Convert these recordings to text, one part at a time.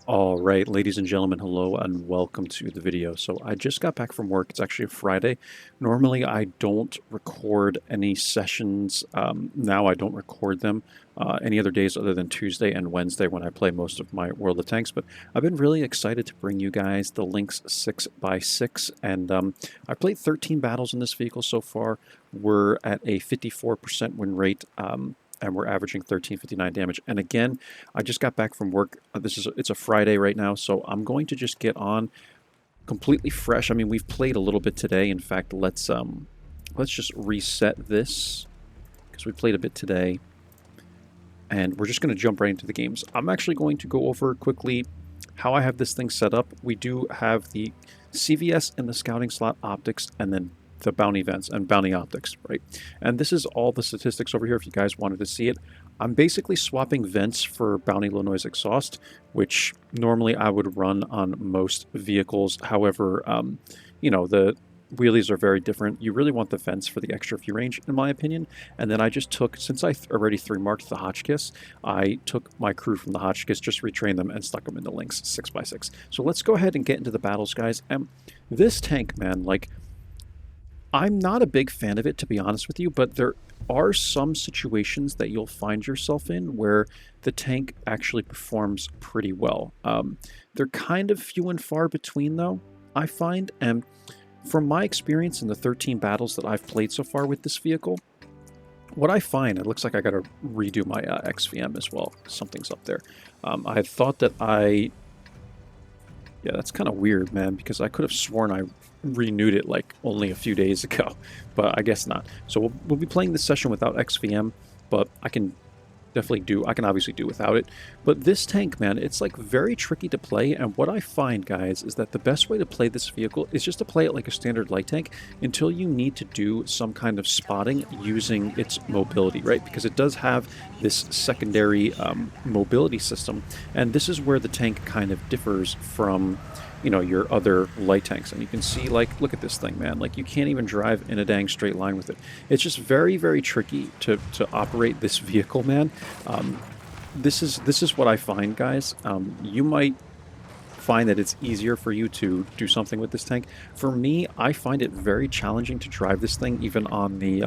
All right, ladies and gentlemen, hello and welcome to the video. So I just got back from work. It's actually a Friday. Normally, I don't record any sessions. Now I don't record them any other days other than Tuesday and Wednesday when I play most of my World of Tanks. But I've been really excited to bring you guys the Lynx 6x6. And I've played 13 battles in this vehicle so far. We're at a 54% win rate. And we're averaging 1359 damage. And again, I just got back from work. It's a Friday right now, so I'm going to just get on completely fresh. I mean, we've played a little bit today. In fact, let's just reset this because we played a bit today, and we're just going to jump right into the games. I'm actually going to go over quickly how I have this thing set up. We do have the CVS in the scouting slot, optics, and then the bounty vents and bounty optics, right? And this is all the statistics over here if you guys wanted to see it. I'm basically swapping vents for bounty low noise exhaust, which normally I would run on most vehicles. However, you know, the wheelies are very different. You really want the vents for the extra view range, in my opinion. And then I just took, since I already 3-marked the Hotchkiss, I took my crew from the Hotchkiss, just retrained them, and stuck them in the Lynx 6x6. So let's go ahead and get into the battles, guys. And this tank, man, like, I'm not a big fan of it, to be honest with you, but there are some situations that you'll find yourself in where the tank actually performs pretty well. They're kind of few and far between, though, I find. And from my experience in the 13 battles that I've played so far with this vehicle, what I find, it looks like I got to redo my XVM as well. Something's up there. I had thought that yeah, that's kind of weird, man, because I could have sworn I renewed it like only a few days ago, but I guess not. So we'll be playing this session without XVM, but I can obviously do without it. But this tank, man, it's like very tricky to play, and what I find, guys, is that the best way to play this vehicle is just to play it like a standard light tank until you need to do some kind of spotting using its mobility, right? Because it does have this secondary mobility system, and this is where the tank kind of differs from, you know, your other light tanks. And you can see, like, look at this thing, man. Like, you can't even drive in a dang straight line with it. It's just very, very tricky to operate this vehicle, man. This is what I find, guys. You might find that it's easier for you to do something with this tank. For me, I find it very challenging to drive this thing, even on the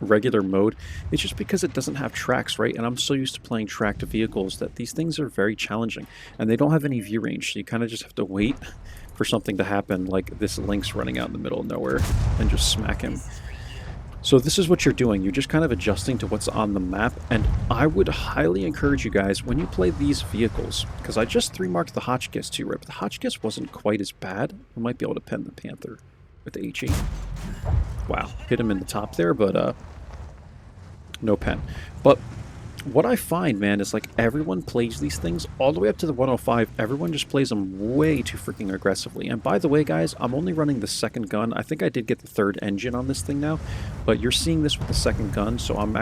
regular mode. It's just because it doesn't have tracks, right? And I'm so used to playing tracked vehicles that these things are very challenging, and they don't have any view range, so you kind of just have to wait for something to happen, like this Lynx running out in the middle of nowhere, and just smack him. So this is what you're doing. You're just kind of adjusting to what's on the map, and I would highly encourage you guys, when you play these vehicles, because I just 3-marked the Hotchkiss too, right? But the Hotchkiss wasn't quite as bad. We might be able to pen the Panther with the HE. Wow, hit him in the top there, but no pen. But what I find, man, is like everyone plays these things all the way up to the 105. Everyone just plays them way too freaking aggressively. And by the way, guys, I'm only running the second gun. I think I did get the third engine on this thing now, but you're seeing this with the second gun. So I'm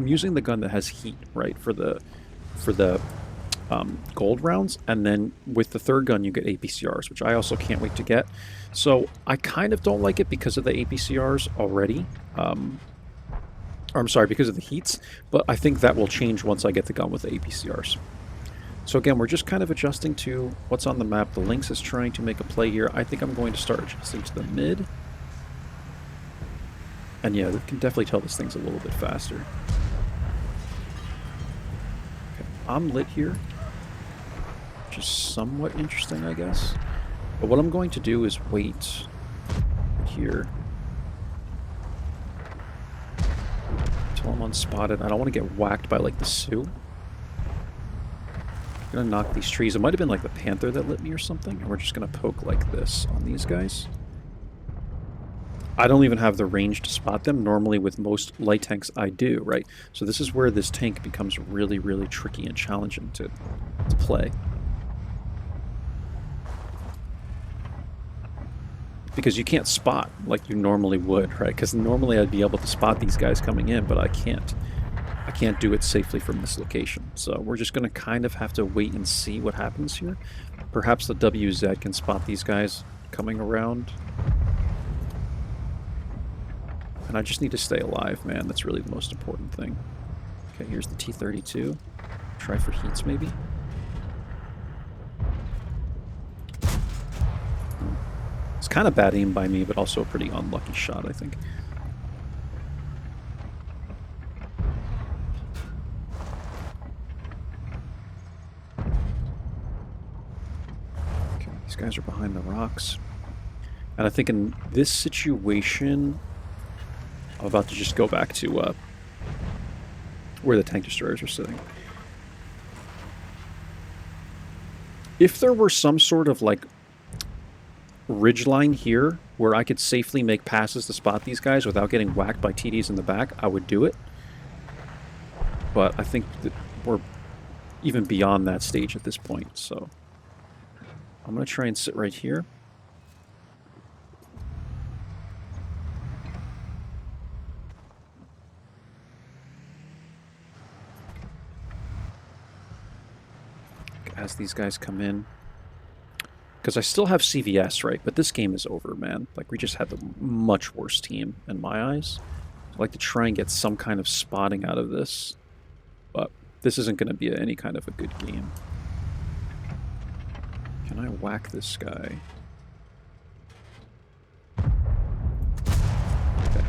using the gun that has heat, right, for the gold rounds, and then with the third gun you get APCRs, which I also can't wait to get. So I kind of don't like it because of the APCRs already. I'm sorry, because of the heats, but I think that will change once I get the gun with the APCRs. So again, we're just kind of adjusting to what's on the map. The Lynx is trying to make a play here. I think I'm going to start adjusting to the mid. And yeah, we can definitely tell this thing's a little bit faster. Okay, I'm lit here, which is somewhat interesting, I guess. But what I'm going to do is wait here. I'm unspotted. I don't want to get whacked by, like, the Sioux. I'm gonna knock these trees. It might have been, like, the Panther that lit me or something, and we're just gonna poke like this on these guys. I don't even have the range to spot them. Normally, with most light tanks, I do, right? So this is where this tank becomes really, really tricky and challenging to play. Because you can't spot like you normally would, right? Because normally I'd be able to spot these guys coming in, but I can't. I can't do it safely from this location. So we're just going to kind of have to wait and see what happens here. Perhaps the WZ can spot these guys coming around. And I just need to stay alive, man. That's really the most important thing. Okay, here's the T-32. Try for heats, maybe. kind of bad aim by me, but also a pretty unlucky shot, I think. Okay, these guys are behind the rocks. And I think in this situation, I'm about to just go back to where the tank destroyers are sitting. If there were some sort of, like, ridgeline here where I could safely make passes to spot these guys without getting whacked by TDs in the back, I would do it. But I think that we're even beyond that stage at this point, so I'm going to try and sit right here. As these guys come in. Because I still have CVS, right? But this game is over, man. Like, we just had the much worse team in my eyes. I'd like to try and get some kind of spotting out of this. But this isn't going to be any kind of a good game. Can I whack this guy? Okay,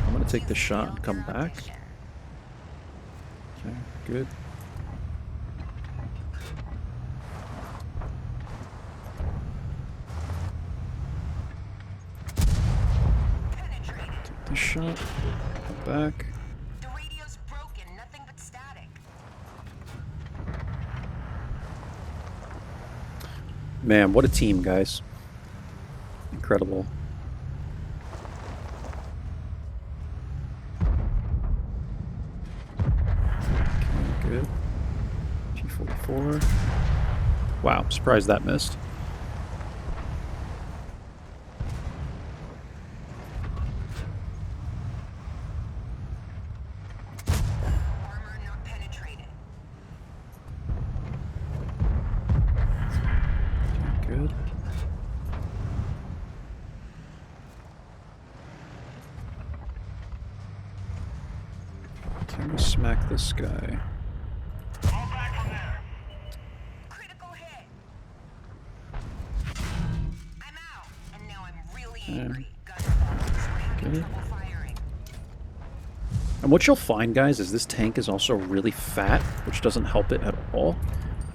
I'm going to take this shot and come back. Okay, good. Take this shot. Come back. The radio's broken, nothing but static. Man, what a team, guys. Incredible. Okay, good. G44. Wow, I'm surprised that missed. Armor not penetrated. Good. Can we smack this guy? Critical hit. I'm out, and now I'm really angry. Guns falling, so we're having Good. trouble firing. And what you'll find, guys, is this tank is also really fat, which doesn't help it at all.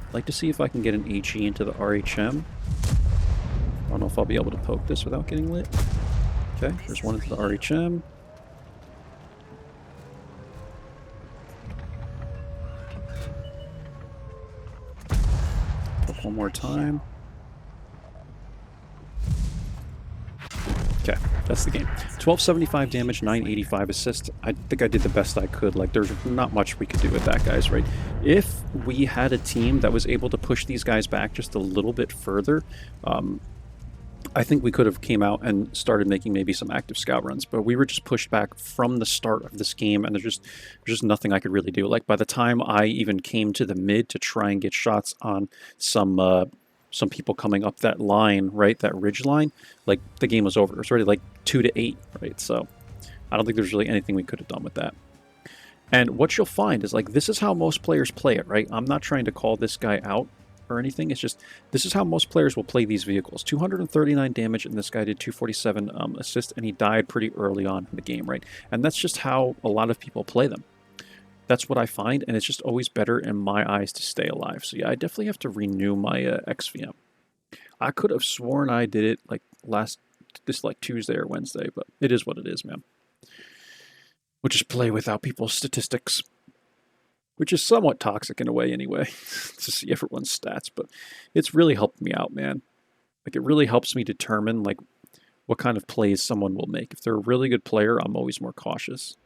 I'd like to see if I can get an HE into the RHM. I don't know if I'll be able to poke this without getting lit. Okay, there's one into the RHM. Poke one more time. Okay, that's the game. 1275 damage, 985 assist. I think I did the best I could. Like, there's not much we could do with that, guys, right? If we had a team that was able to push these guys back just a little bit further, I think we could have came out and started making maybe some active scout runs, but we were just pushed back from the start of this game, and there's just nothing I could really do. Like, by the time I even came to the mid to try and get shots on some people coming up that line, right, that ridge line, like, the game was over. It was already like 2-8, right? So I don't think there's really anything we could have done with that. And what you'll find is, like, this is how most players play it, right? I'm not trying to call this guy out or anything. It's just, this is how most players will play these vehicles. 239 damage, and this guy did 247 assist, and he died pretty early on in the game, right? And that's just how a lot of people play them. That's what I find, and it's just always better in my eyes to stay alive. So yeah, I definitely have to renew my XVM. I could have sworn I did it like this Tuesday or Wednesday, but it is what it is, man. We'll just play without people's statistics, which is somewhat toxic in a way anyway, to see everyone's stats, but it's really helped me out, man. Like, it really helps me determine, like, what kind of plays someone will make. If they're a really good player, I'm always more cautious.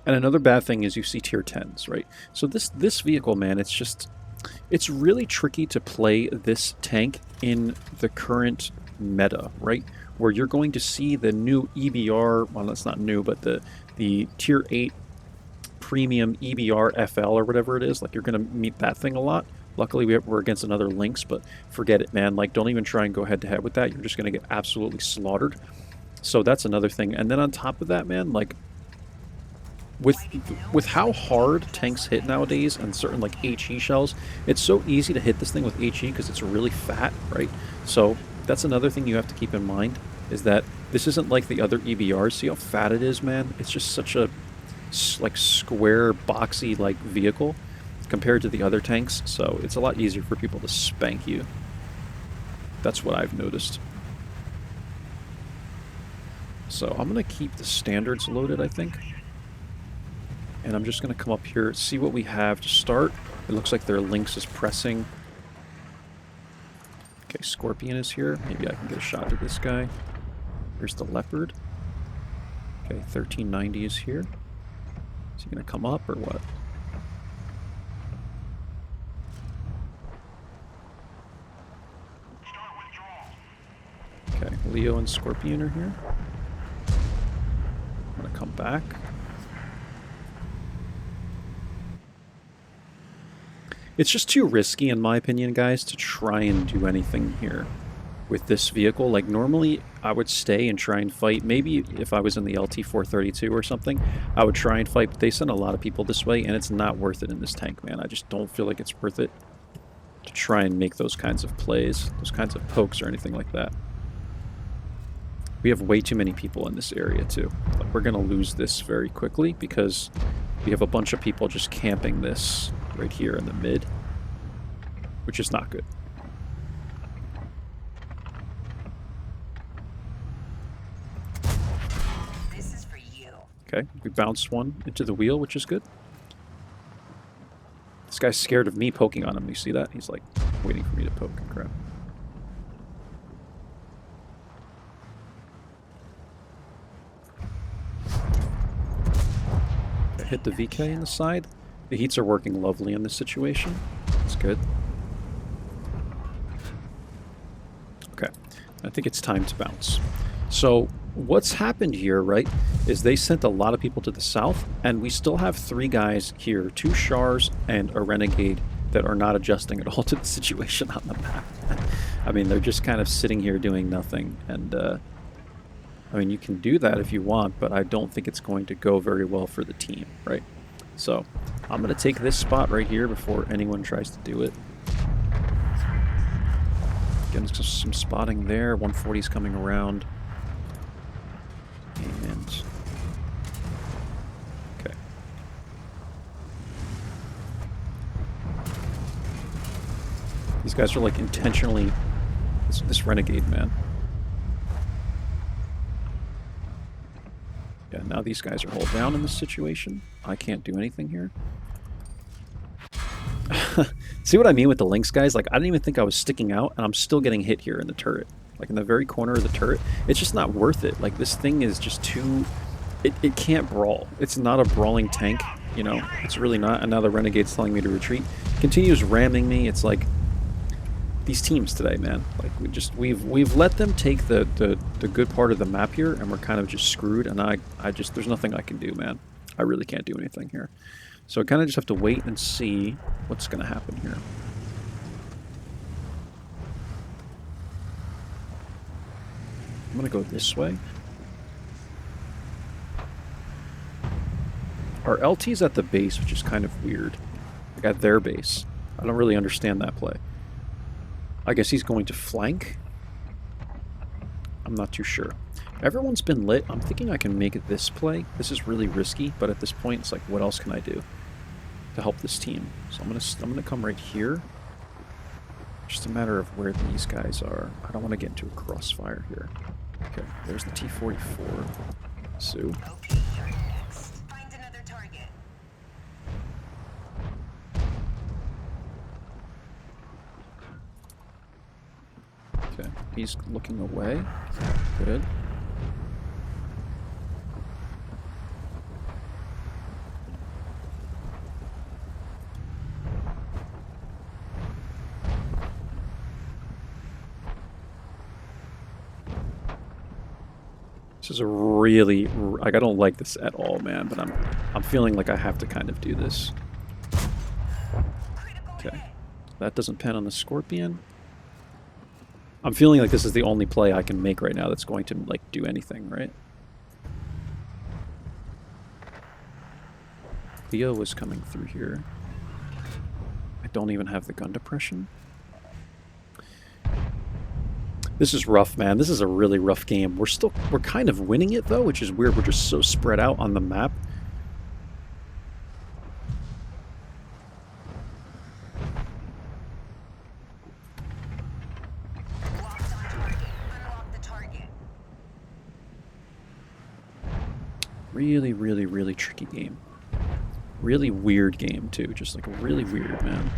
And another bad thing is you see tier 10s, right? So this vehicle, man, it's really tricky to play this tank in the current meta, right? Where you're going to see the new EBR, well, that's not new, but the tier 8 premium EBR FL or whatever it is, like, you're going to meet that thing a lot. Luckily, we're against another Lynx, but forget it, man. Like, don't even try and go head-to-head with that. You're just going to get absolutely slaughtered. So that's another thing. And then on top of that, man, like, with with how hard tanks hit nowadays and certain like HE shells, it's so easy to hit this thing with HE because it's really fat, right? So that's another thing you have to keep in mind is that this isn't like the other EBRs. See how fat it is, man? It's just such a like square, boxy like vehicle compared to the other tanks. So it's a lot easier for people to spank you. That's what I've noticed. So I'm going to keep the standards loaded, I think. And I'm just going to come up here, see what we have to start. It looks like their Lynx is pressing. Okay, Scorpion is here. Maybe I can get a shot at this guy. Here's the Leopard. Okay, 1390 is here. Is he going to come up or what? Okay, Leo and Scorpion are here. I'm going to come back. It's just too risky, in my opinion, guys, to try and do anything here with this vehicle. Like, normally, I would stay and try and fight. Maybe if I was in the LT-432 or something, I would try and fight, but they send a lot of people this way, and it's not worth it in this tank, man. I just don't feel like it's worth it to try and make those kinds of plays, those kinds of pokes or anything like that. We have way too many people in this area, too. Like, we're going to lose this very quickly because we have a bunch of people just camping this right here in the mid, which is not good. This is for you. Okay, we bounced one into the wheel, which is good. This guy's scared of me poking on him. You see that? He's like waiting for me to poke and crap. I hit the VK in the side. The heats are working lovely in this situation. That's good. Okay, I think it's time to bounce. So what's happened here, right, is they sent a lot of people to the south, and we still have 3 guys here, 2 Chars and a Renegade that are not adjusting at all to the situation on the map. I mean, they're just kind of sitting here doing nothing, and I mean, you can do that if you want, but I don't think it's going to go very well for the team, right? So I'm going to take this spot right here before anyone tries to do it. Getting some spotting there. 140's coming around. And... okay. These guys are like intentionally... This Renegade, man. Yeah, now these guys are hull down in this situation. I can't do anything here. See what I mean with the Lynx, guys? Like, I didn't even think I was sticking out, and I'm still getting hit here in the turret. Like, in the very corner of the turret. It's just not worth it. Like, this thing is just too... It can't brawl. It's not a brawling tank, you know? It's really not. And now the Renegade's telling me to retreat. Continues ramming me. It's like... these teams today, man. Like, we've let them take the good part of the map here, and we're kind of just screwed, and I just, there's nothing I can do, man. I really can't do anything here. So I kind of just have to wait and see what's going to happen here. I'm going to go this way. Our LT's at the base, which is kind of weird. Like, at their base. I don't really understand that play. I guess he's going to flank. I'm not too sure. Everyone's been lit. I'm thinking I can make it this play. This is really risky, but at this point, it's like, what else can I do to help this team? So I'm gonna come right here. Just a matter of where these guys are. I don't want to get into a crossfire here. Okay, there's the T-44. Sue. Okay, you're next. Find another target. Okay, he's looking away. Good. This is a really, like, I don't like this at all, man, but I'm feeling like I have to kind of do this. Okay, that doesn't pen on the Scorpion. I'm feeling like this is the only play I can make right now that's going to, like, do anything, right? Leo was coming through here. I don't even have the gun depression. This is rough, man. This is a really rough game. We're kind of winning it though, which is weird. We're just so spread out on the map. Really, really, really tricky game. Really weird game too. Just like really weird, man.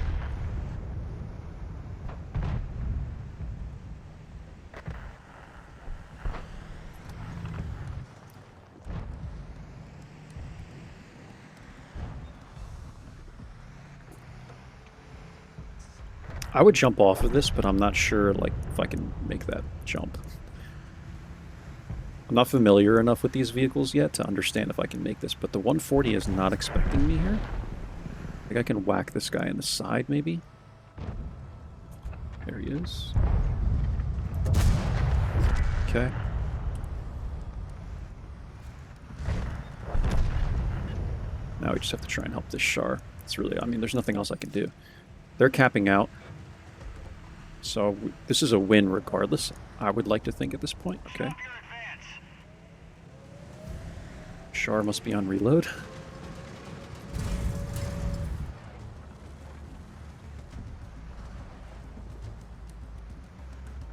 I would jump off of this, but I'm not sure like if I can make that jump. I'm not familiar enough with these vehicles yet to understand if I can make this, but the 140 is not expecting me here. I think I can whack this guy in the side, maybe. There he is. Okay. Now we just have to try and help this Char. It's really, I mean, there's nothing else I can do. They're capping out. So this is a win regardless, I would like to think at this point. Okay. Char must be on reload.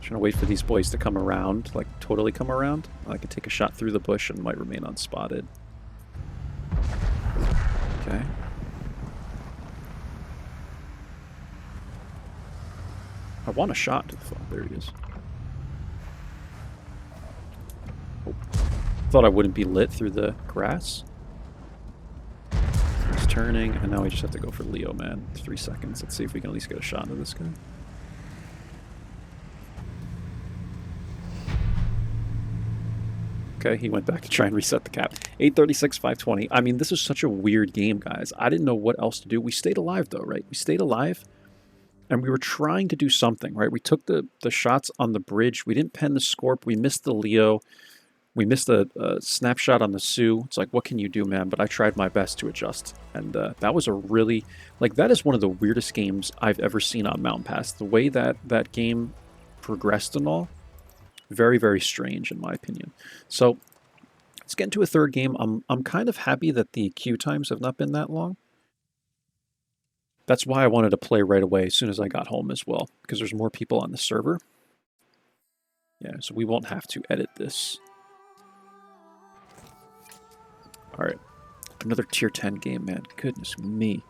Trying to wait for these boys to come around, like totally come around. I can take a shot through the bush and might remain unspotted. Okay. I want a shot to the phone. There he is. Oh. Thought I wouldn't be lit through the grass. He's turning, and now we just have to go for Leo, man. 3 seconds. Let's see if we can at least get a shot into this guy. Okay, he went back to try and reset the cap. 836, 520. I mean, this is such a weird game, guys. I didn't know what else to do. We stayed alive, though, right? We stayed alive, and we were trying to do something, right? We took the shots on the bridge. We didn't pen the Scorp. We missed the Leo. We missed a snapshot on the Sioux. It's like, what can you do, man? But I tried my best to adjust. And that was a really... Like, that is one of the weirdest games I've ever seen on Mountain Pass. The way that game progressed and all, very, very strange, in my opinion. So, let's get into a third game. I'm kind of happy that the queue times have not been that long. That's why I wanted to play right away as soon as I got home as well, because there's more people on the server. Yeah, so we won't have to edit this. Alright, another tier 10 game, man. Goodness me.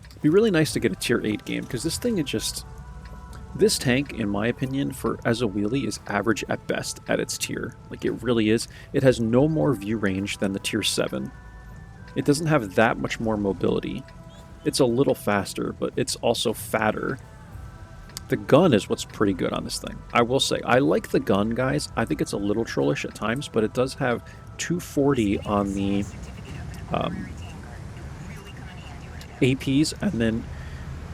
It'd be really nice to get a tier 8 game, because this thing is just... This tank, in my opinion, for as a wheelie, is average at best at its tier. Like, it really is. It has no more view range than the tier 7. It doesn't have that much more mobility. It's a little faster, but it's also fatter. The gun is what's pretty good on this thing. I will say, I like the gun, guys. I think it's a little trollish at times, but it does have 240 on the APs, and then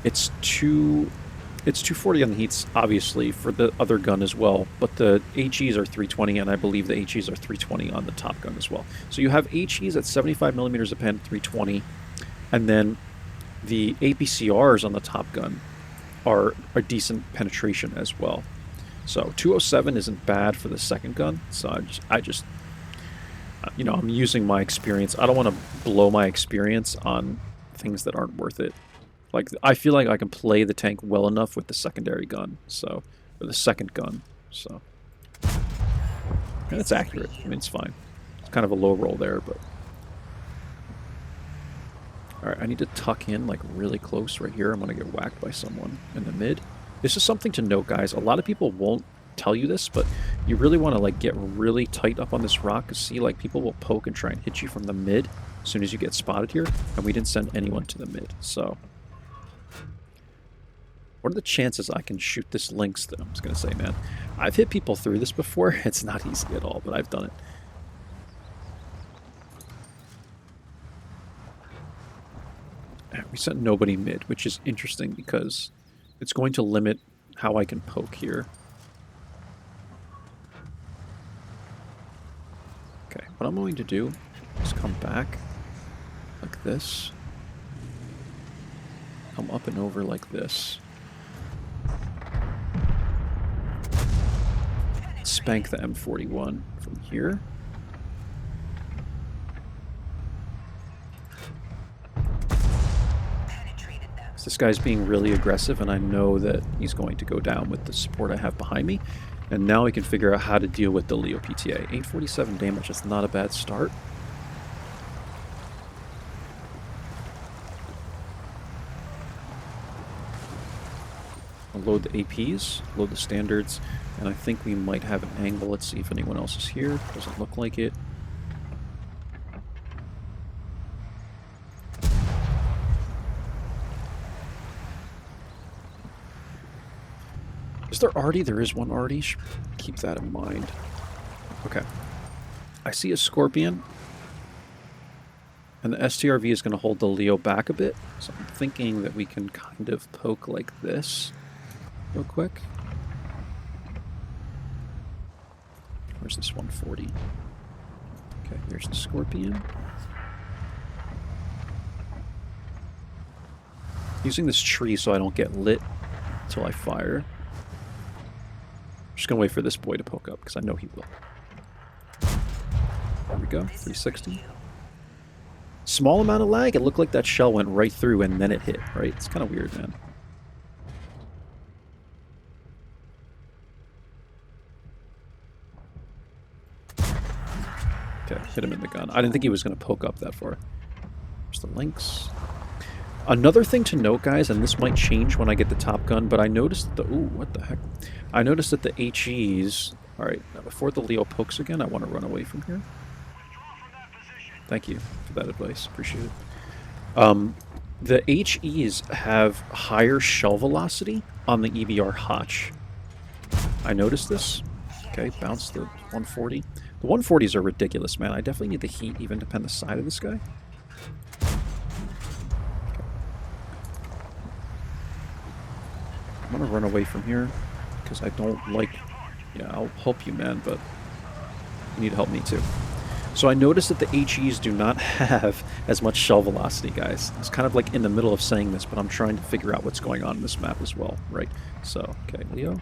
it's 240 on the heats, obviously, for the other gun as well, but the HEs are 320, and I believe the HEs are 320 on the top gun as well. So you have HEs at 75 millimeters a pen, 320, and then the APCRs on the top gun are a decent penetration as well. So 207 isn't bad for the second gun, so I just you know, I'm using my experience. I don't want to blow my experience on things that aren't worth it. Like, I feel like I can play the tank well enough with the secondary gun, so, or the second gun, so. And it's accurate. I mean, it's fine. It's kind of a low roll there, but. Alright, I need to tuck in, like, really close right here. I'm going to get whacked by someone in the mid. This is something to note, guys. A lot of people won't tell you this, but you really want to, like, get really tight up on this rock, because see, like, people will poke and try and hit you from the mid as soon as you get spotted here, and we didn't send anyone to the mid, so. What are the chances I can shoot this Lynx, though? I was going to say, man. I've hit people through this before. It's not easy at all, but I've done it. We sent nobody mid, which is interesting because it's going to limit how I can poke here. Okay, what I'm going to do is come back like like this. Come up and over like this. Spank the M41 from here. So this guy's being really aggressive, and I know that he's going to go down with the support I have behind me. And now we can figure out how to deal with the Leo PTA. 847 damage, that's not a bad start. I'll load the APs, load the standards, and I think we might have an angle. Let's see if anyone else is here. Doesn't look like it. Is there Artie? There is one Artie. Should keep that in mind. Okay. I see a Scorpion. And the STRV is going to hold the Leo back a bit. So I'm thinking that we can kind of poke like this real quick. Where's this 140? Okay, here's the Scorpion. Using this tree so I don't get lit until I fire. I'm just going to wait for this boy to poke up because I know he will. There we go, 360. Small amount of lag. It looked like that shell went right through and then it hit, right? It's kind of weird, man. Okay, hit him in the gun. I didn't think he was going to poke up that far. There's the Lynx. Another thing to note, guys, and this might change when I get the Top Gun, but I noticed that the... Ooh, what the heck? I noticed that the HEs... Alright, now before the Leo pokes again, I want to run away from here. Thank you for that advice. Appreciate it. The HEs have higher shell velocity on the EBR Hotch. I noticed this. Okay, bounce the 140. The 140s are ridiculous, man. I definitely need the heat even to pen the side of this guy. Okay. I'm gonna run away from here because I don't like... Yeah, I'll help you, man, but you need to help me too. So I noticed that the HEs do not have as much shell velocity, guys. It's kind of like in the middle of saying this, but I'm trying to figure out what's going on in this map as well, right? So, okay, Leo.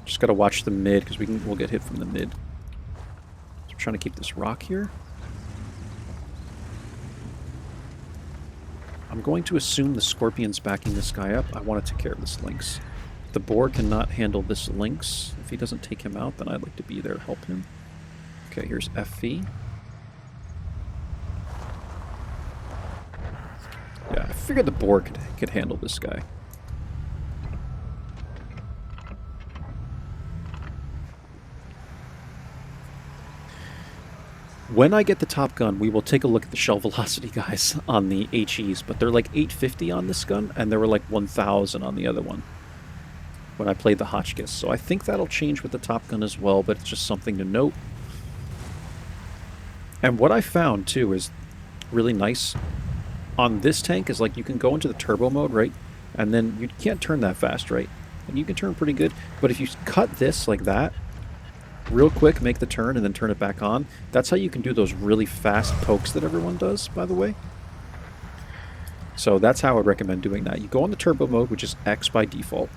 Just gotta watch the mid, because we'll get hit from the mid. So I'm trying to keep this rock here. I'm going to assume the Scorpion's backing this guy up. I want to take care of this Lynx. The boar cannot handle this Lynx. If he doesn't take him out, then I'd like to be there to help him. Okay, here's FV. Yeah, I figured the boar could handle this guy. When I get the Top Gun, we will take a look at the shell velocity, guys, on the HEs, but they're like 850 on this gun, and they were like 1,000 on the other one when I played the Hotchkiss. So I think that'll change with the Top Gun as well, but it's just something to note. And what I found, too, is really nice on this tank is, like, you can go into the turbo mode, right? And then you can't turn that fast, right? And you can turn pretty good. But if you cut this like that, real quick, make the turn, and then turn it back on, that's how you can do those really fast pokes that everyone does, by the way. So that's how I would recommend doing that. You go on the turbo mode, which is X by default.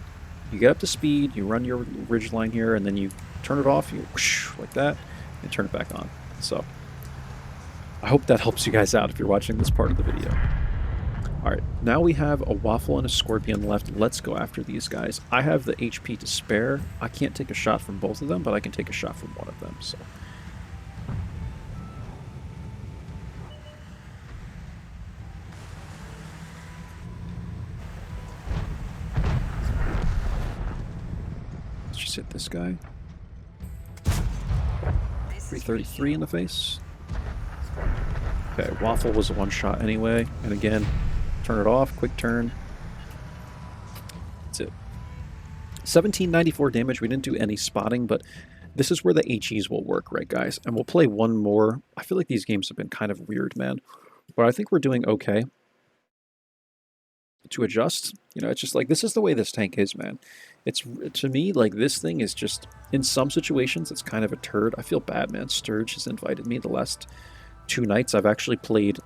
You get up to speed, you run your ridge line here, and then you turn it off, you whoosh, like that, and turn it back on. So I hope that helps you guys out if you're watching this part of the video. Alright, now we have a Waffle and a Scorpion left. Let's go after these guys. I have the HP to spare. I can't take a shot from both of them, but I can take a shot from one of them, so... Let's just hit this guy. 333 in the face. Okay, Waffle was a one-shot anyway, and again, turn it off, quick turn. That's it. 1794 damage, we didn't do any spotting, but this is where the HEs will work, right, guys? And we'll play one more. I feel like these games have been kind of weird, man, but I think we're doing okay to adjust. You know, it's just like, this is the way this tank is, man. It's, to me, like, this thing is just, in some situations, it's kind of a turd. I feel bad, man. Sturge has invited me the last 2 nights. I played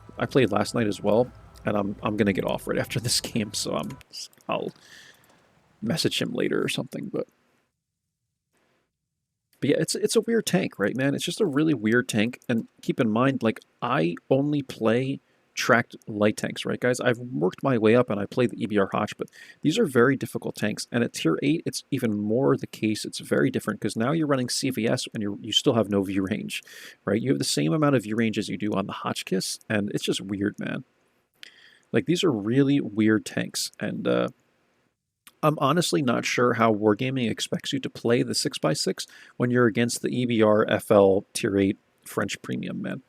last night as well, and I'm gonna get off right after this game, so I'll message him later or something. But yeah, it's a weird tank, right, man? It's just a really weird tank. And keep in mind, like, I only play tracked light tanks, right, guys? I've worked my way up and I play the EBR Hotch, but these are very difficult tanks. And at tier 8, it's even more the case. It's very different because now you're running CVS and you still have no view range, right? You have the same amount of view range as you do on the Hotchkiss, and it's just weird, man. Like, these are really weird tanks, and I'm honestly not sure how Wargaming expects you to play the 6x6 when you're against the EBR FL Tier 8 French Premium, man.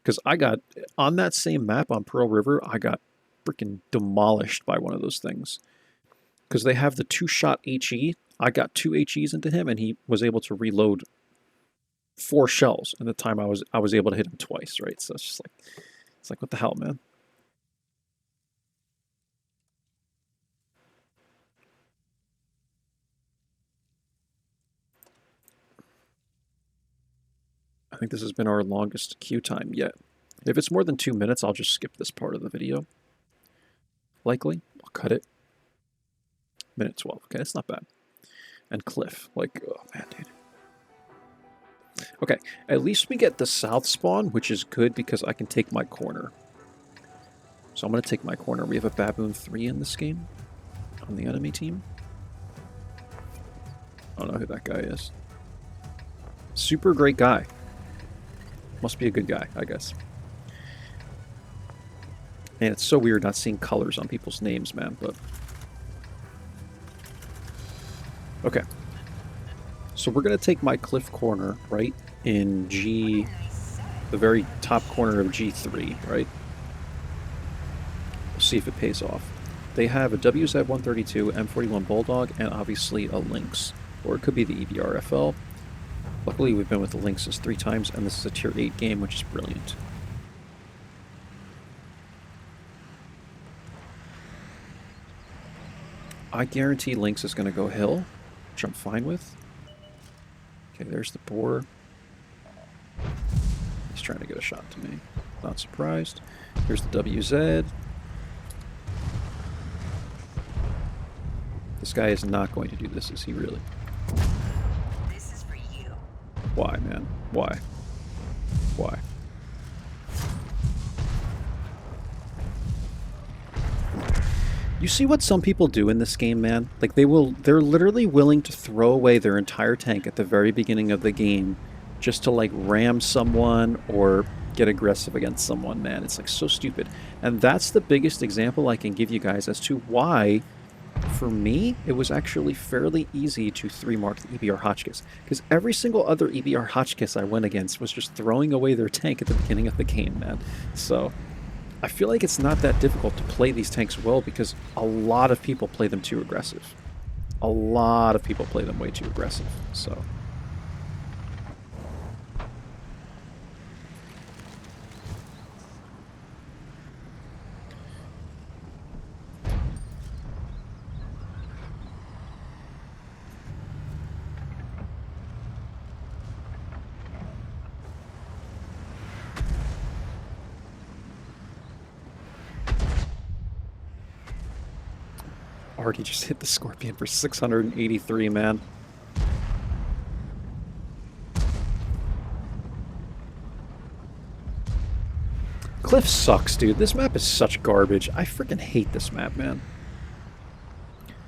Because I got, on that same map on Pearl River, I got freaking demolished by one of those things. Because they have the 2-shot HE. I got 2 HEs into him, and he was able to reload 4 shells in the time I was able to hit him twice, right? So it's like, what the hell, man? I think this has been our longest queue time yet. If it's more than 2 minutes, I'll just skip this part of the video. Likely. I'll cut it. Minute 12. Okay, that's not bad. And Cliff. Like, oh man, dude. Okay, at least we get the south spawn, which is good because I can take my corner. So I'm going to take my corner. We have a Baboon 3 in this game on the enemy team. I don't know who that guy is. Super great guy. Must be a good guy, I guess. And it's so weird not seeing colors on people's names, man, but... Okay. So we're going to take my cliff corner, right, in G... the very top corner of G3, right? We'll see if it pays off. They have a WZ-132, M41 Bulldog, and obviously a Lynx. Or it could be the EBR FL. Luckily, we've been with the Lynxes 3 times, and this is a Tier 8 game, which is brilliant. I guarantee Lynx is going to go hill, which I'm fine with. Okay, there's the boar. He's trying to get a shot to me. Not surprised. Here's the WZ. This guy is not going to do this, is he really? This is for you. Why, man? Why? Why? You see what some people do in this game, man? Like, they're literally willing to throw away their entire tank at the very beginning of the game just to, like, ram someone or get aggressive against someone, man. It's, like, so stupid. And that's the biggest example I can give you guys as to why, for me, it was actually fairly easy to 3-mark the EBR Hotchkiss. Because every single other EBR Hotchkiss I went against was just throwing away their tank at the beginning of the game, man. So... I feel like it's not that difficult to play these tanks well because a lot of people play them too aggressive. A lot of people play them way too aggressive, so... Already just hit the Scorpion for 683, man. Cliff sucks, dude. This map is such garbage. I freaking hate this map, man.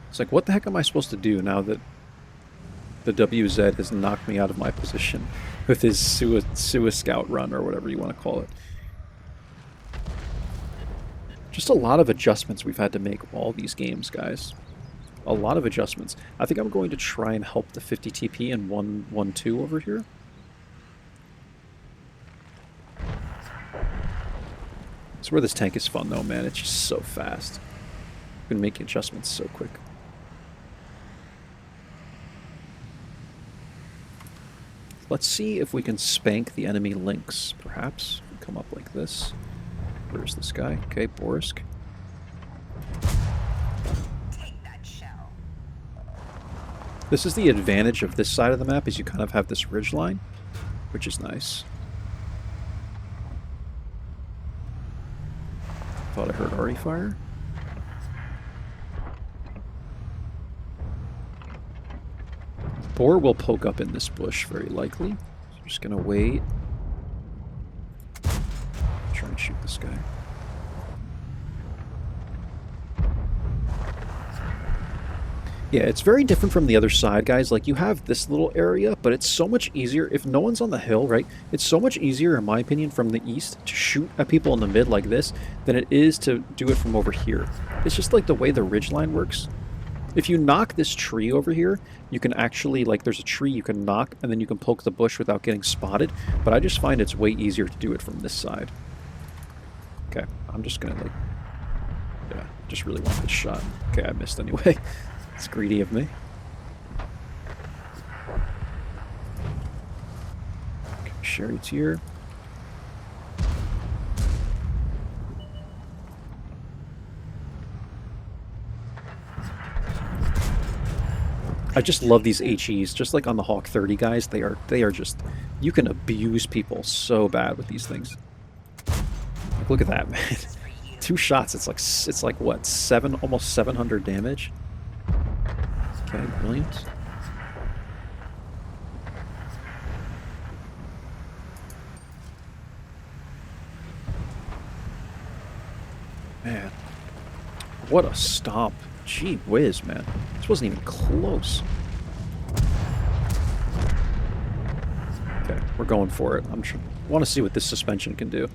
It's like, what the heck am I supposed to do now that the WZ has knocked me out of my position with his Sua Scout run, or whatever you want to call it? Just a lot of adjustments we've had to make all these games, guys. A lot of adjustments. I think I'm going to try and help the 50 TP and 112 over here. That's where this tank is fun, though, man. It's just so fast. You can make adjustments so quick. Let's see if we can spank the enemy Lynx, perhaps. Come up like this. Where's this guy? Okay, Borisk. Take that shell. This is the advantage of this side of the map, is you kind of have this ridge line, which is nice. thought I heard Ari fire. Boar will poke up in this bush, very likely. So I'm just gonna wait. Try and shoot this guy. Yeah, it's very different from the other side, guys. Like, you have this little area, but it's so much easier. If no one's on the hill, right, it's so much easier, in my opinion, from the east to shoot at people in the mid like this than it is to do it from over here. It's just like the way the ridgeline works. If you knock this tree over here, you can actually, like, there's a tree you can knock, and then you can poke the bush without getting spotted. But I just find it's way easier to do it from this side. Okay, I'm just gonna, like, yeah, just really want this shot. Okay, I missed anyway. It's greedy of me. Okay, charioteer. I just love these HEs, just like on the Hawk 30 guys. They are just, you can abuse people so bad with these things. Like, look at that, man. 2 shots, it's like what, almost 700 damage. Okay, brilliant. Man, what a stomp. Gee whiz, man. This wasn't even close. Okay, we're going for it. I want to see what this suspension can do.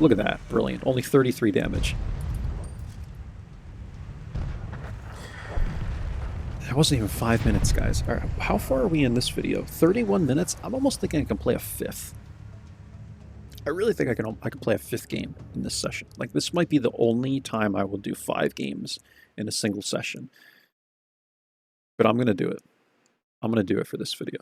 Look at that. Brilliant. Only 33 damage. That wasn't even 5 minutes, guys. All right, how far are we in this video? 31 minutes? I'm almost thinking I can play a 5th. I really think I can play a 5th game in this session. Like, this might be the only time I will do 5 games in a single session. But I'm going to do it. I'm going to do it for this video.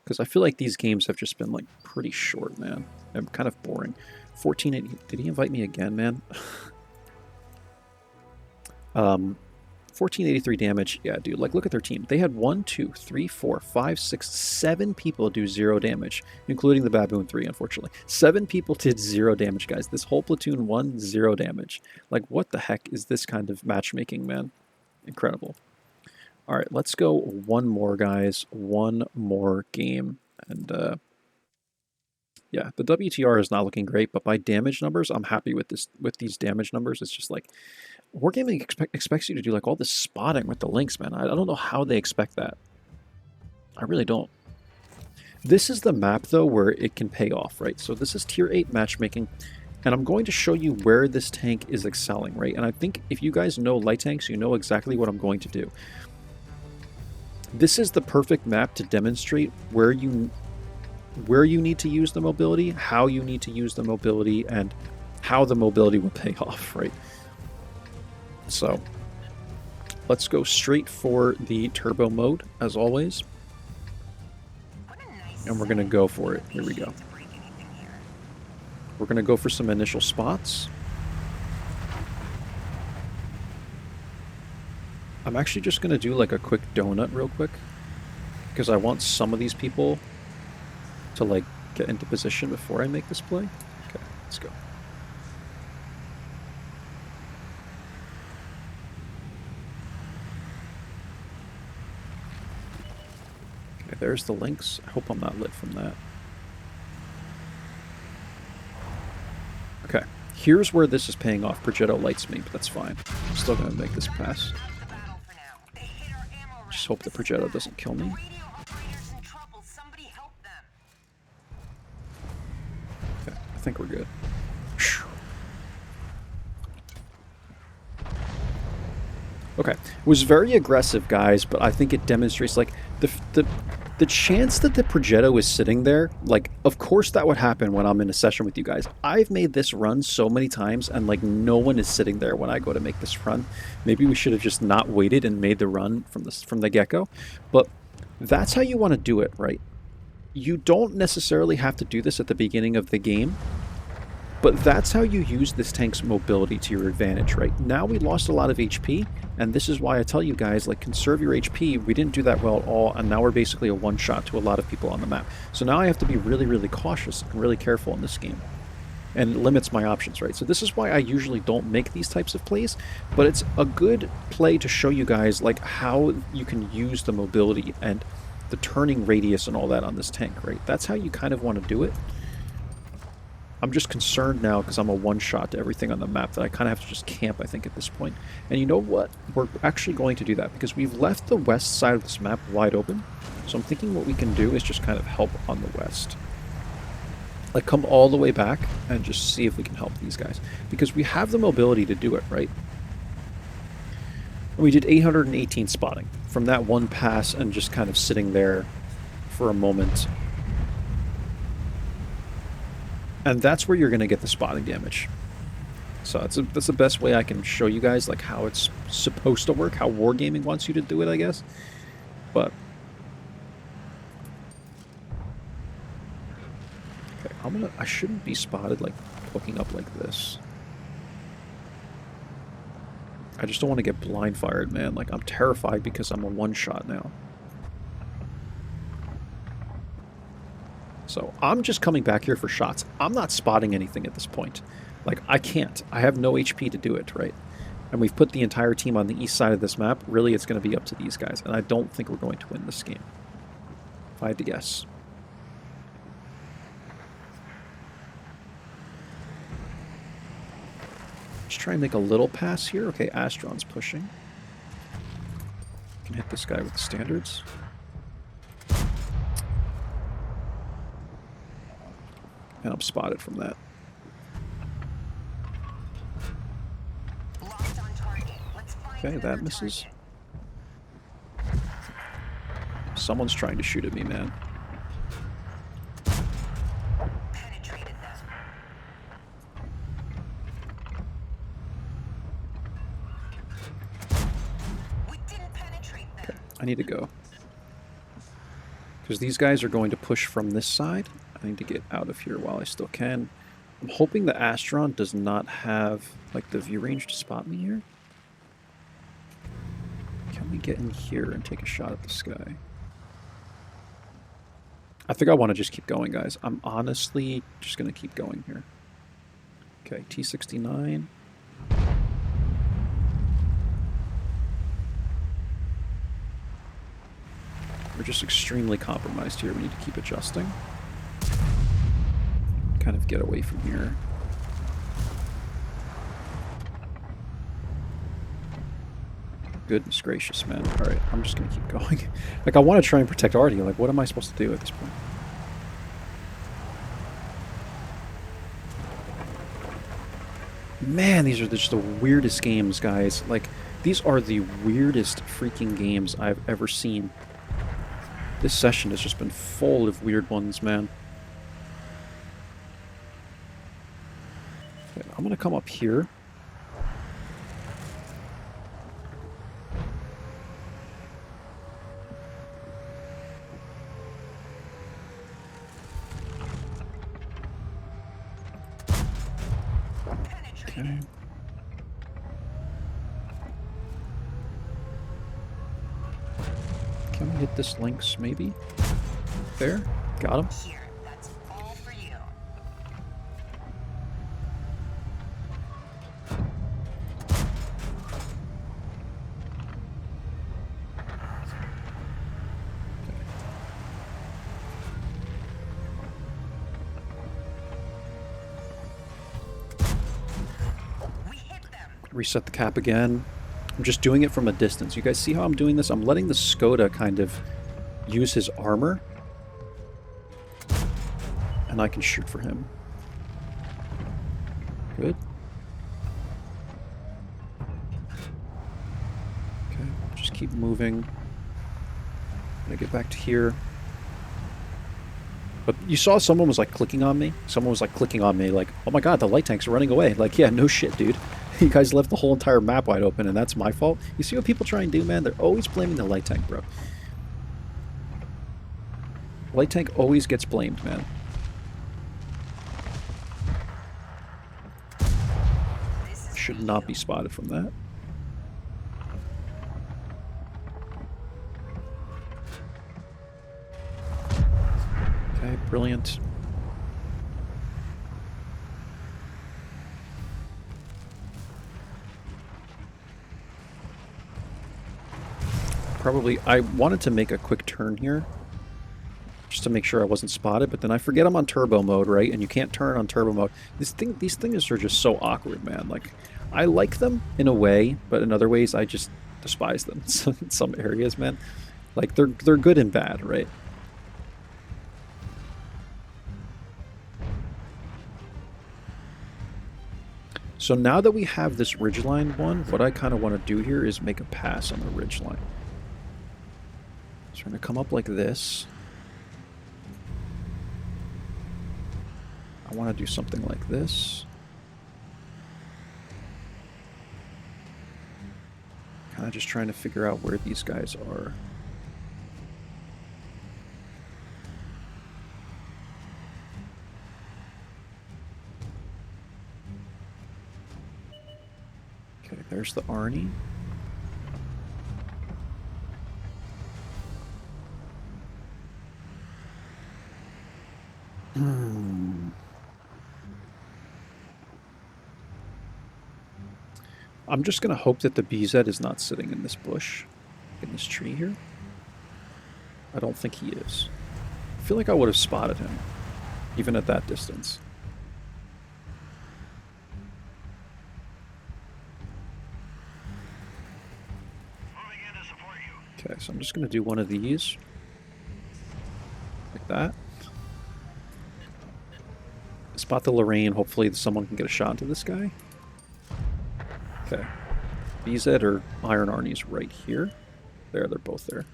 Because I feel like these games have just been, like, pretty short, man. And kind of boring. 1480. Did he invite me again, man? 1483 damage. Yeah, dude, like, look at their team. They had 1, 2, 3, 4, 5, 6, 7 people do 0 damage, including the Baboon 3, unfortunately. 7 people did 0 damage, guys. This whole platoon won 0 damage. Like, what the heck is this kind of matchmaking, man? Incredible. All right, let's go one more, guys. One more game. And, yeah, the WTR is not looking great, but by damage numbers, I'm happy with these damage numbers. It's just like, Wargaming expects you to do like all this spotting with the Lynx, man. I don't know how they expect that. I really don't. This is the map, though, where it can pay off, right? So this is Tier 8 matchmaking, and I'm going to show you where this tank is excelling, right? And I think if you guys know light tanks, you know exactly what I'm going to do. This is the perfect map to demonstrate where you need to use the mobility, how you need to use the mobility, and how the mobility will pay off, right? So let's go straight for the turbo mode, as always. And we're going to go for it. Here we go. We're going to go for some initial spots. I'm actually just going to do like a quick donut real quick, because I want some of these people to like get into position before I make this play. Okay, let's go. Okay, there's the Lynx. I hope I'm not lit from that. Okay, here's where this is paying off. Progetto lights me, but that's fine. I'm still going to make this pass. Just hope the Progetto doesn't kill me. Okay, I think we're good. Okay, it was very aggressive, guys, but I think it demonstrates, like, the chance that the Progetto is sitting there, like, of course that would happen when I'm in a session with you guys. I've made this run so many times, and, like, no one is sitting there when I go to make this run. Maybe we should have just not waited and made the run from the get-go, but that's how you want to do it, right? You don't necessarily have to do this at the beginning of the game, but that's how you use this tank's mobility to your advantage, right? Now we lost a lot of HP, and this is why I tell you guys, like, conserve your HP. We didn't do that well at all, and now we're basically a one-shot to a lot of people on the map. So now I have to be really, really cautious and really careful in this game. and limits my options, right? So this is why I usually don't make these types of plays, but it's a good play to show you guys like how you can use the mobility and the turning radius and all that on this tank, right? That's how you kind of want to do it. I'm just concerned now because I'm a one-shot to everything on the map that I kind of have to just camp, I think, at this point. And you know what? We're actually going to do that because we've left the west side of this map wide open. So I'm thinking what we can do is just kind of help on the west. Like, come all the way back and just see if we can help these guys. Because we have the mobility to do it, right? And we did 818 spotting from that one pass and just kind of sitting there for a moment. And that's where you're going to get the spotting damage. So that's the best way I can show you guys like how it's supposed to work, how Wargaming wants you to do it, I guess. But okay, I shouldn't be spotted like poking up like this. I just don't want to get blind fired, man. Like, I'm terrified because I'm a one-shot now. So I'm just coming back here for shots. I'm not spotting anything at this point. Like, I can't. I have no HP to do it, right? And we've put the entire team on the east side of this map. Really, it's going to be up to these guys. And I don't think we're going to win this game, if I had to guess. Let's try and make a little pass here. Okay, Astron's pushing. Can hit this guy with the standards. And I'm spotted from that. Okay, that misses. Someone's trying to shoot at me, man. Okay, I need to go. Because these guys are going to push from this side. I need to get out of here while I still can. I'm hoping the Astron does not have, like, the view range to spot me here. Can we get in here and take a shot at the sky? I think I want to just keep going, guys. I'm honestly just going to keep going here. Okay, T-69. We're just extremely compromised here. We need to keep adjusting. Kind of get away from here. Goodness gracious, man. Alright, I'm just gonna keep going. Like, I want to try and protect Artie. Like, what am I supposed to do at this point? Man, these are just the weirdest games, guys. Like, these are the weirdest freaking games I've ever seen. This session has just been full of weird ones, man. Okay, I'm gonna come up here. Okay. Can we hit this Lynx, maybe? There. Got him. Here, that's all for you. We hit them. Reset the cap again. I'm just doing it from a distance. You guys see how I'm doing this? I'm letting the Skoda kind of use his armor. And I can shoot for him. Good. Okay, just keep moving. I'm gonna get back to here. But you saw someone was like clicking on me? Someone was like clicking on me like, oh my god, the light tanks are running away. Like, yeah, no shit, dude. You guys left the whole entire map wide open and that's my fault? You see what people try and do, man? They're always blaming the light tank, bro. Light tank always gets blamed, man. Should not be spotted from that. Okay, brilliant. probably... I wanted to make a quick turn here, just to make sure I wasn't spotted, but then I forget I'm on turbo mode, right? And you can't turn on turbo mode. These things are just so awkward, man. Like, I like them in a way, but in other ways I just despise them in some areas, man. Like, they're good and bad, right? So now that we have this ridgeline one, what I kind of want to do here is make a pass on the ridgeline. So we're going to come up like this. I want to do something like this. Kind of just trying to figure out where these guys are. Okay, there's the Arnie. I'm just going to hope that the BZ is not sitting in this bush, in this tree here. I don't think he is. I feel like I would have spotted him, even at that distance. Okay, so I'm just going to do one of these. Like that. Spot the Lorraine. Hopefully someone can get a shot into this guy. Okay. BZ or Iron Arnie's right here. There, they're both there.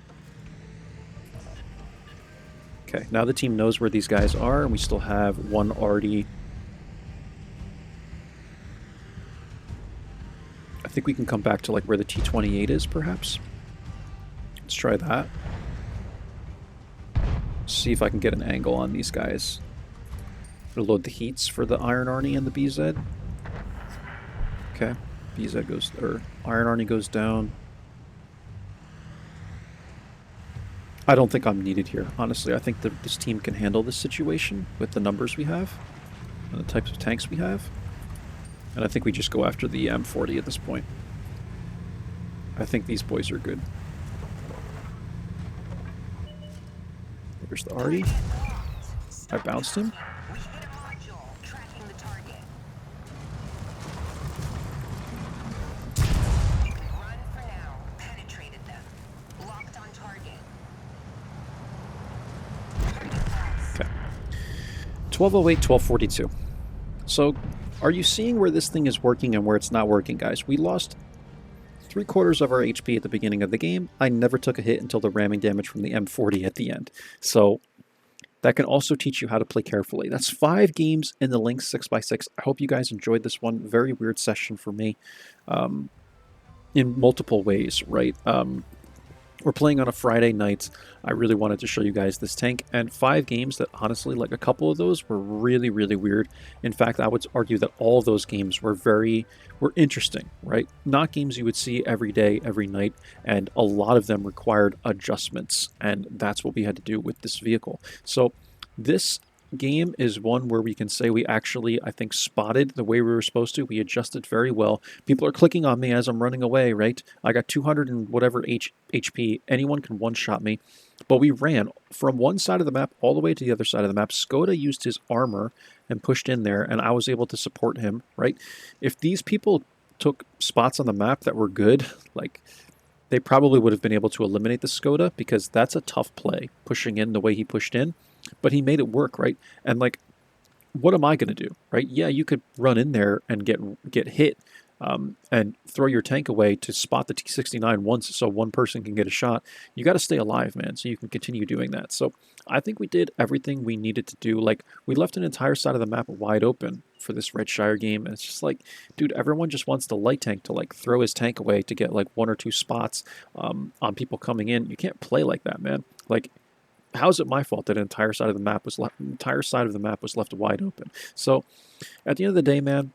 Okay, now the team knows where these guys are, and we still have one Artie. I think we can come back to like where the T-28 is, perhaps. Let's try that. See if I can get an angle on these guys. Reload the heats for the Iron Arnie and the BZ. Okay, BZ goes, or Iron Arnie goes down. I don't think I'm needed here, honestly. I think that this team can handle this situation with the numbers we have and the types of tanks we have. And I think we just go after the M40 at this point. I think these boys are good. There's the Artie. I bounced him. Okay. 1208, 1242. So, are you seeing where this thing is working and where it's not working, guys? We lost 3/4 of our HP at the beginning of the game. I never took a hit until the ramming damage from the M40 at the end. So that can also teach you how to play carefully. That's 5 games in the Lynx 6x6. I hope you guys enjoyed this one. Very weird session for me in multiple ways, right? We're playing on a Friday night. I really wanted to show you guys this tank, and 5 games that honestly, like a couple of those were really, really weird. In fact, I would argue that all of those games were interesting, right? Not games you would see every day, every night, and a lot of them required adjustments, and that's what we had to do with this vehicle. So this game is one where we can say we actually, I think, spotted the way we were supposed to. We adjusted very well. People are clicking on me as I'm running away, right? I got 200 and whatever HP. Anyone can one-shot me. But we ran from one side of the map all the way to the other side of the map. Skoda used his armor and pushed in there, and I was able to support him, right? If these people took spots on the map that were good, like, they probably would have been able to eliminate the Skoda, because that's a tough play, pushing in the way he pushed in. But he made it work, right? And like, what am I going to do, right? Yeah, you could run in there and get hit and throw your tank away to spot the T-69 once so one person can get a shot. You got to stay alive, man, so you can continue doing that. So I think we did everything we needed to do. Like, we left an entire side of the map wide open for this Redshire game, and it's just like, dude, everyone just wants the light tank to like throw his tank away to get like 1 or 2 spots on people coming in. You can't play like that, man. Like, how is it my fault that an entire side of the map was left wide open? So, at the end of the day, man,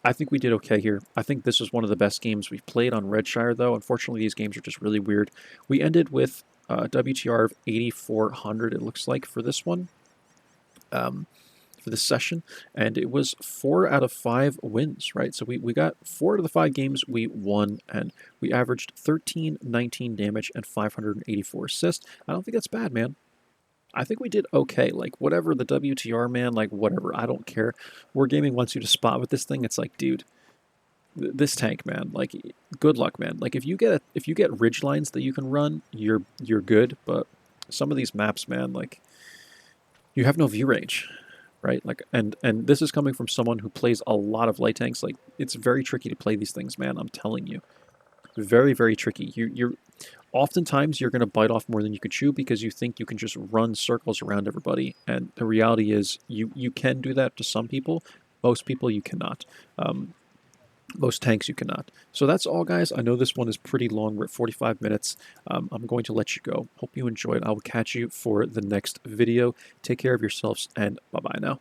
I think we did okay here. I think this is one of the best games we've played on Redshire, though. Unfortunately, these games are just really weird. We ended with WTR of 8,400, it looks like, for this one. for this session, and it was 4 out of 5 wins, right? So we got 4 out of the 5 games we won, and we averaged 13, 19 damage and 584 assists. I don't think that's bad, man. I think we did okay. Like, whatever the WTR, man, like, whatever. I don't care. Wargaming wants you to spot with this thing. It's like, dude, this tank, man, like, good luck, man. Like, if you get ridge lines that you can run, you're good. But some of these maps, man, like, you have no view range, right? Like, and this is coming from someone who plays a lot of light tanks. Like, it's very tricky to play these things, man. I'm telling you, very, very tricky. You're oftentimes you're going to bite off more than you could chew because you think you can just run circles around everybody, and the reality is you can do that to some people. Most people you cannot. Most tanks you cannot. So that's all, guys. I know this one is pretty long. We're at 45 minutes. I'm going to let you go. Hope you enjoyed. I will catch you for the next video. Take care of yourselves, and bye-bye now.